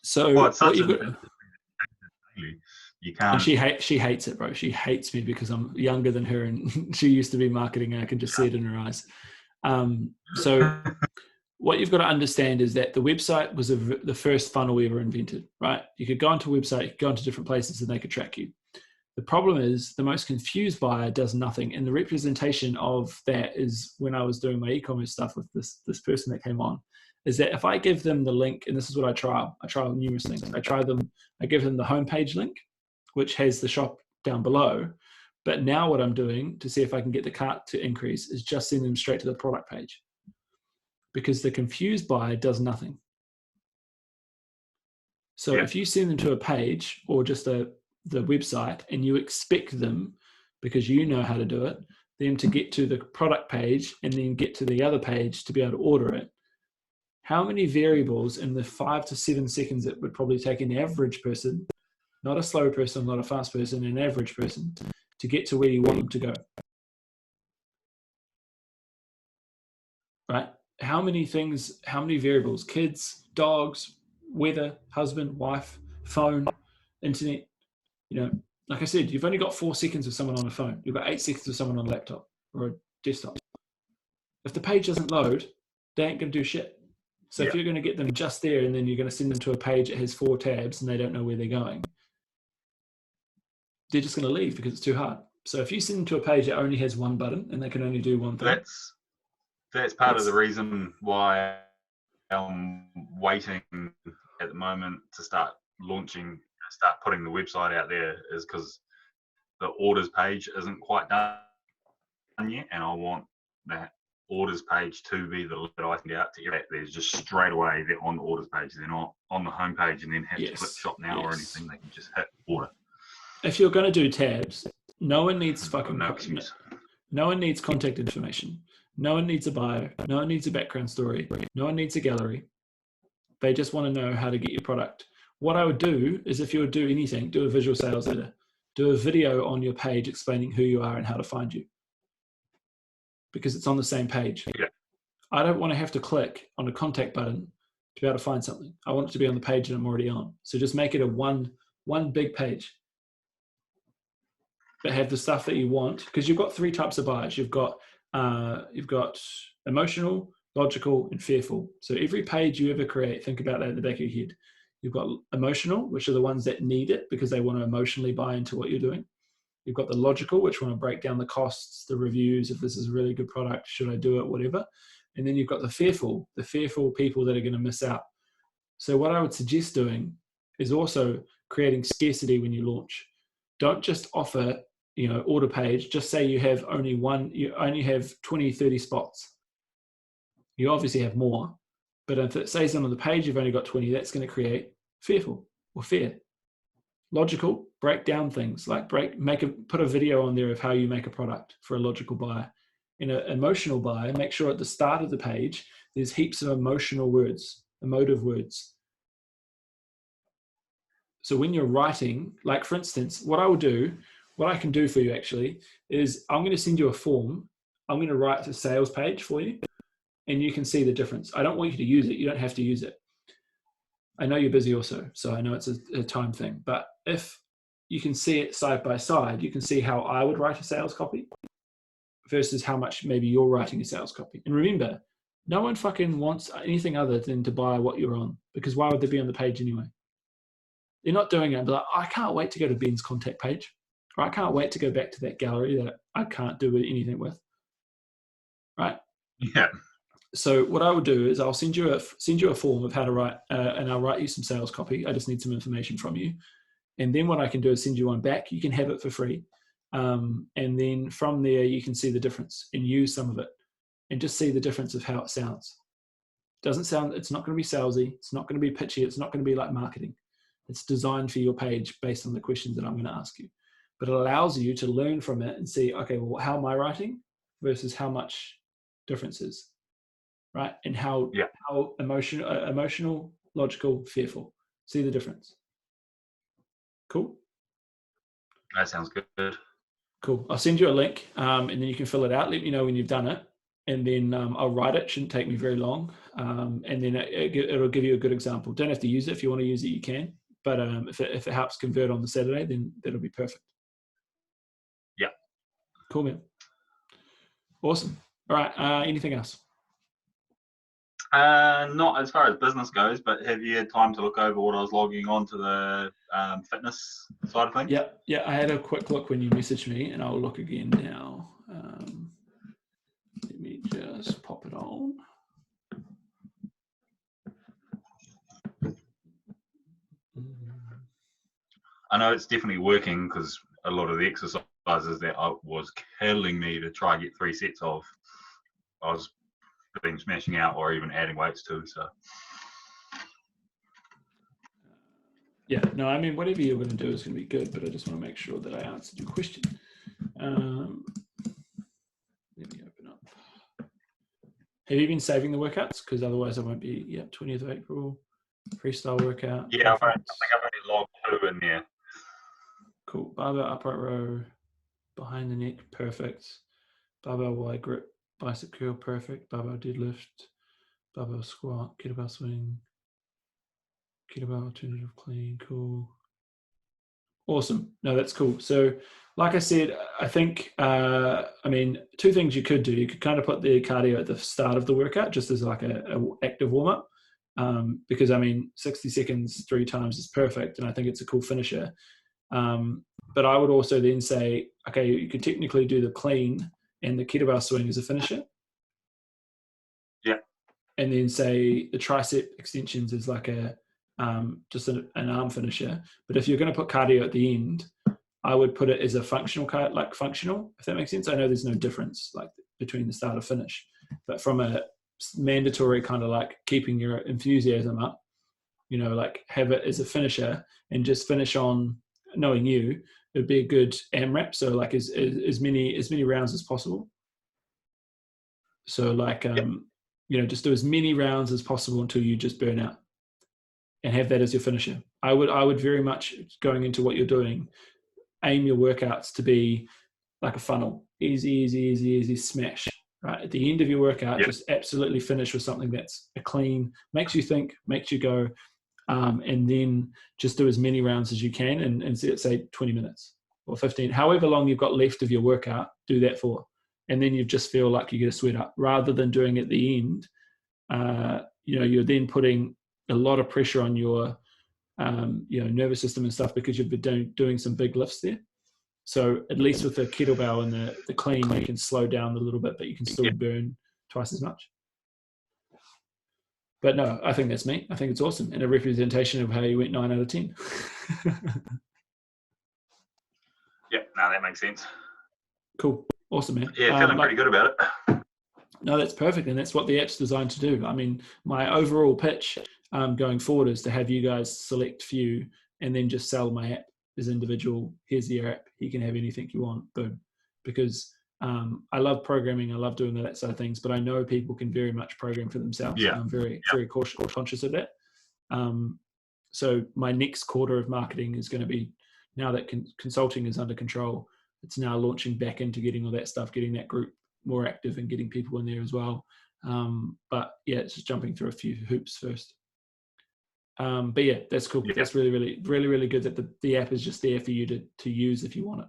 So Well, it's what such you've a got. you And can't. she hates it, bro. She hates me because I'm younger than her, and she used to be marketing, and I can just see it in her eyes. So what you've got to understand is that the website was the first funnel we ever invented, right? You could go onto a website, you could go into different places, and they could track you. The problem is the most confused buyer does nothing, and the representation of that is when I was doing my e-commerce stuff with this person that came on. Is that if I give them the link, and this is what I trial numerous things. I give them the homepage link, which has the shop down below. But now what I'm doing to see if I can get the cart to increase is just send them straight to the product page, because the confused buyer does nothing. So if you send them to a page or just the website, and you expect them, because you know how to do it, them to get to the product page and then get to the other page to be able to order it, how many variables in the 5 to 7 seconds it would probably take an average person, not a slow person, not a fast person, an average person, to get to where you want them to go? Right? How many variables? Kids, dogs, weather, husband, wife, phone, internet. Like I said, you've only got 4 seconds of someone on a phone. You've got 8 seconds of someone on a laptop or a desktop. If the page doesn't load, they ain't going to do shit. So if you're going to get them just there and then you're going to send them to a page that has 4 tabs and they don't know where they're going, they're just going to leave because it's too hard. So if you send them to a page that only has one button and they can only do one thing. That's part of the reason why I'm waiting at the moment to start putting the website out there, is because the orders page isn't quite done yet, and I want that orders page to be the that I can get out to get. There's just straight away they're on the orders page. They're not on the home page and then have to click shop now or anything. They can just hit order. If you're going to do tabs, no one needs no one needs contact information. No one needs a bio. No one needs a background story. No one needs a gallery. They just want to know how to get your product. What I would do is, if you would do anything, do a visual sales letter. Do a video on your page explaining who you are and how to find you, because it's on the same page. Yeah. I don't want to have to click on a contact button to be able to find something. I want it to be on the page that I'm already on. So just make it a one big page, but have the stuff that you want, because you've got 3 types of buyers. You've got emotional, logical, and fearful. So every page you ever create, think about that in the back of your head. You've got emotional, which are the ones that need it because they want to emotionally buy into what you're doing. You've got the logical, which want to break down the costs, the reviews, if this is a really good product, should I do it, whatever. And then you've got the fearful people that are going to miss out. So what I would suggest doing is also creating scarcity when you launch. Don't just offer, order page. Just say you only have 20, 30 spots. You obviously have more, but if it says on the page you've only got 20, that's going to create fearful or fear. Logical, break down things like put a video on there of how you make a product for a logical buyer. In an emotional buyer, make sure at the start of the page there's heaps of emotive words. So when you're writing, like for instance, what I can do for you actually is I'm going to send you a form. I'm going to write a sales page for you, and you can see the difference. I don't want you to use it. You don't have to use it. I know you're busy also, so I know it's a time thing. But if you can see it side by side, you can see how I would write a sales copy versus how much maybe you're writing a sales copy. And remember, no one fucking wants anything other than to buy what you're on, because why would they be on the page anyway? They're not doing it. But I can't wait to go to Ben's contact page, or I can't wait to go back to that gallery that I can't do anything with. Right? Yeah. So what I would do is I'll send you a form of how to write, and I'll write you some sales copy. I just need some information from you. And then what I can do is send you one back. You can have it for free. And then from there, you can see the difference and use some of it and just see the difference of how it sounds. It's not going to be salesy. It's not going to be pitchy. It's not going to be like marketing. It's designed for your page based on the questions that I'm going to ask you. But it allows you to learn from it and see, okay, well, how am I writing versus how much differences, right? And how Yeah. emotional, logical, fearful. See the difference. Cool. That sounds good. Cool. I'll send you a link, and then you can fill it out. Let me know when you've done it, and then I'll write it. Shouldn't take me very long, and then it'll give you a good example. Don't have to use it. If you want to use it, you can. But if it helps convert on the Saturday, then that'll be perfect. Yeah. Cool, man. Awesome. All right. Anything else? Not as far as business goes, but have you had time to look over what I was logging on to the fitness side of things? Yeah. I had a quick look when you messaged me, and I'll look again now. Let me just pop it on. I know it's definitely working because a lot of the exercises that I was killing me to try and get 3 sets of, I was been smashing out or even adding weights to. So Yeah, no, I mean, whatever you're going to do is going to be good, but I just want to make sure that I answered your question. Let me open up. Have you been saving the workouts? Because otherwise I won't be, 20th of April, freestyle workout. yeah, I think I've only logged 2 in there. Cool. Barbell upright row, behind the neck, perfect. Barbell wide grip, bicep curl, perfect. Barbell deadlift, barbell squat, kettlebell swing, kettlebell alternative clean, cool. Awesome. No, that's cool. So like I said, I think, 2 things you could do. You could kind of put the cardio at the start of the workout just as like a active warm-up. Because 60 seconds 3 times is perfect. And I think it's a cool finisher. But I would also then say, okay, you could technically do the clean and the kettlebell swing as a finisher. Yeah. And then say the tricep extensions is like just an arm finisher. But if you're going to put cardio at the end, I would put it as a functional, if that makes sense. I know there's no difference like between the start and finish, but from a mandatory kind of like keeping your enthusiasm up, like have it as a finisher and just finish on, knowing you, it would be a good AMRAP. So like as many rounds as possible. So like, just do as many rounds as possible until you just burn out and have that as your finisher. I would very much, going into what you're doing, aim your workouts to be like a funnel. Easy, smash. Right? At the end of your workout, just absolutely finish with something that's a clean, makes you think, makes you go, and then just do as many rounds as you can and say 20 minutes or 15, however long you've got left of your workout, do that for. And then you just feel like you get a sweat up rather than doing at the end. You're then putting a lot of pressure on your nervous system and stuff because you've been doing some big lifts there. So at least with the kettlebell and the clean, you can slow down a little bit, but you can still burn twice as much. But no, I think that's me. I think it's awesome and a representation of how you went 9 out of 10. Yeah, no, that makes sense. Cool. Awesome, man. Yeah, feeling pretty good about it. No, that's perfect. And that's what the app's designed to do. My overall pitch going forward is to have you guys select few and then just sell my app as individual. Here's your app. You can have anything you want. Boom. Because I love programming. I love doing that side of things, but I know people can very much program for themselves. Yeah. And I'm very conscious of that. So my next quarter of marketing is going to be, now that consulting is under control, it's now launching back into getting all that stuff, getting that group more active and getting people in there as well. But yeah, it's just jumping through a few hoops first. But yeah, that's cool. Yeah. That's really, really, really, really good that the app is just there for you to use if you want it.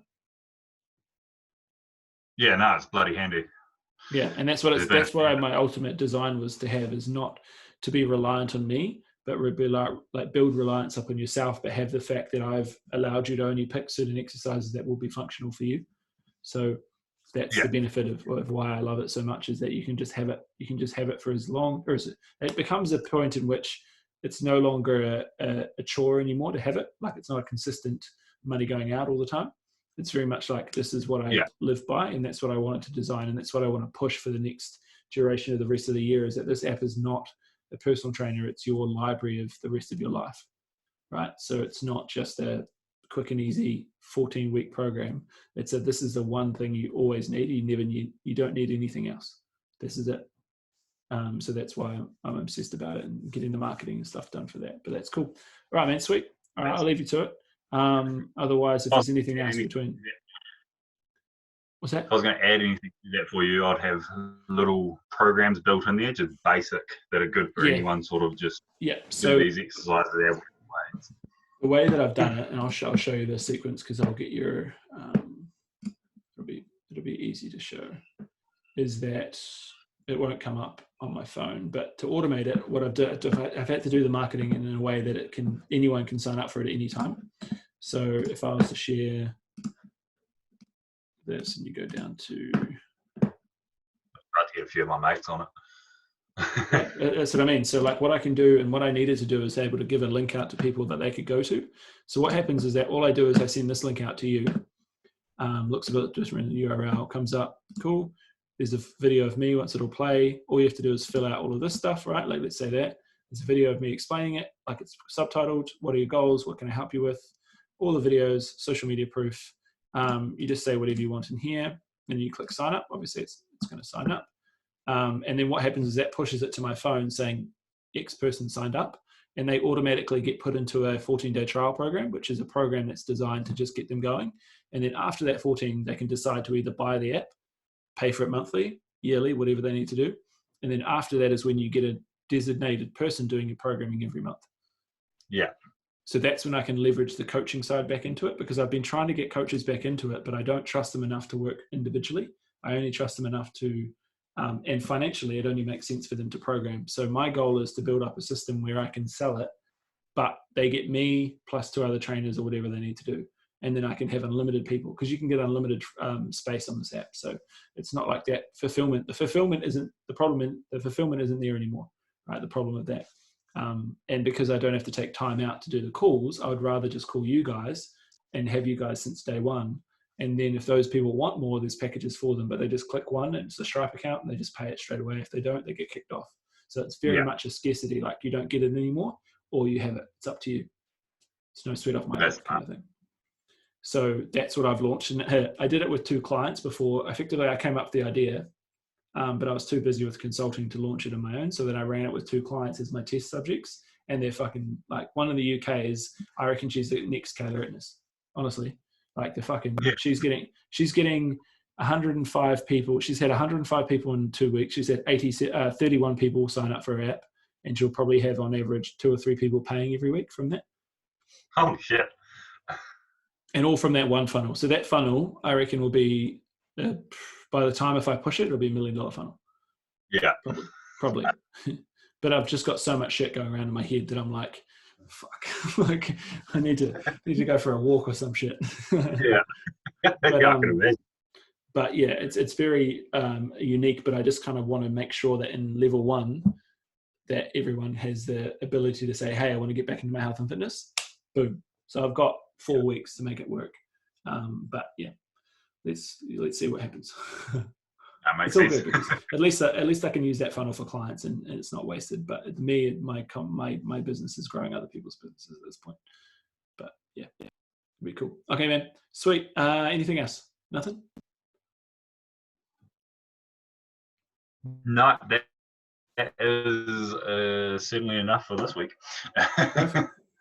Yeah, no, it's bloody handy. Yeah, and that's what my ultimate design was to have, is not to be reliant on me, but like build reliance up on yourself, but have the fact that I've allowed you to only pick certain exercises that will be functional for you. So that's the benefit of why I love it so much, is that you can just have it. You can just have it for as long, or it becomes a point in which it's no longer a chore anymore to have it. Like, it's not a consistent money going out all the time. It's very much like, this is what I live by, and that's what I wanted to design, and that's what I want to push for the next duration of the rest of the year, is that this app is not a personal trainer, it's your library of the rest of your life, right? So it's not just a quick and easy 14-week program. This is the one thing you always need. You don't need anything else. This is it. So that's why I'm obsessed about it and getting the marketing and stuff done for that. But that's cool. All right, man, sweet. All right, I'll leave you to it. Otherwise, if there's anything else between... What's that? If I was going to add anything to that for you, I'd have little programs built in there, just basic, that are good for anyone sort of just so do these exercises their ways. The way that I've done it, and I'll show you the sequence because I'll get your... it'll be easy to show, is that it won't come up on my phone. But to automate it, what I've done, I've had to do the marketing in a way that anyone can sign up for it at any time. So if I was to share this and you go down to... I'd like to get a few of my mates on it. That's what I mean. So like what I can do and what I needed to do is able to give a link out to people that they could go to. So what happens is that all I do is I send this link out to you. Looks a bit different, the URL comes up, cool. There's a video of me. Once it'll play, all you have to do is fill out all of this stuff, right? Like let's say that there's a video of me explaining it, like it's subtitled. What are your goals? What can I help you with? All the videos, social media proof. You just say whatever you want in here, and you click sign up. Obviously, it's going to sign up. And then what happens is that pushes it to my phone saying X person signed up, and they automatically get put into a 14-day trial program, which is a program that's designed to just get them going. And then after that 14, they can decide to either buy the app, pay for it monthly, yearly, whatever they need to do. And then after that is when you get a designated person doing your programming every month. Yeah. So that's when I can leverage the coaching side back into it, because I've been trying to get coaches back into it, but I don't trust them enough to work individually. I only trust them enough to, and financially, it only makes sense for them to program. So my goal is to build up a system where I can sell it, but they get me plus 2 other trainers or whatever they need to do. And then I can have unlimited people, because you can get unlimited space on this app. So it's not like that fulfillment. The fulfillment isn't the problem. The fulfillment isn't there anymore, right? The problem with that. And because I don't have to take time out to do the calls, I would rather just call you guys and have you guys since day one. And then if those people want more, there's packages for them, but they just click one and it's a Stripe account and they just pay it straight away. If they don't, they get kicked off. So it's very much a scarcity. Like you don't get it anymore or you have it. It's up to you. It's no sweat off my back kind of thing. So that's what I've launched. And I did it with 2 clients before. Effectively, I came up with the idea, but I was too busy with consulting to launch it on my own. So then I ran it with 2 clients as my test subjects. And they're fucking, like, one in the UK is, I reckon she's the next Kayla Ritness. Honestly. Like, the fucking, she's getting 105 people. She's had 105 people in 2 weeks. She's had 31 people sign up for her app. And she'll probably have on average 2 or 3 people paying every week from that. Holy shit. And all from that one funnel. So that funnel, I reckon, will be, by the time if I push it, it'll be $1 million funnel. Yeah. Probably. But I've just got so much shit going around in my head that I'm like, fuck, like I need to go for a walk or some shit. Yeah. But yeah, it's very unique, but I just kind of want to make sure that in level 1, that everyone has the ability to say, hey, I want to get back into my health and fitness. Boom. So I've got 4 weeks to make it work. But yeah, let's see what happens. That makes it's all sense. good because at least I can use that funnel for clients and it's not wasted. But me, my business is growing other people's businesses at this point. But yeah, it'd be cool. Okay, man, sweet. Anything else? Nothing? No, that is certainly enough for this week.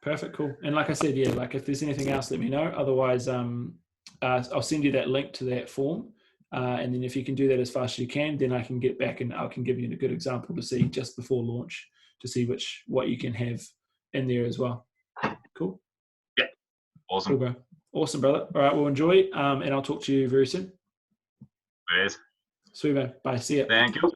Perfect, cool. And like I said, yeah, like if there's anything else, let me know. Otherwise, I'll send you that link to that form. And then if you can do that as fast as you can, then I can get back and I can give you a good example to see just before launch to see what you can have in there as well. Cool. Yeah. Awesome. Cool, bro. Awesome, brother. All right, well, enjoy. And I'll talk to you very soon. Cheers. Sweet, man. Bye. See ya. Thank you.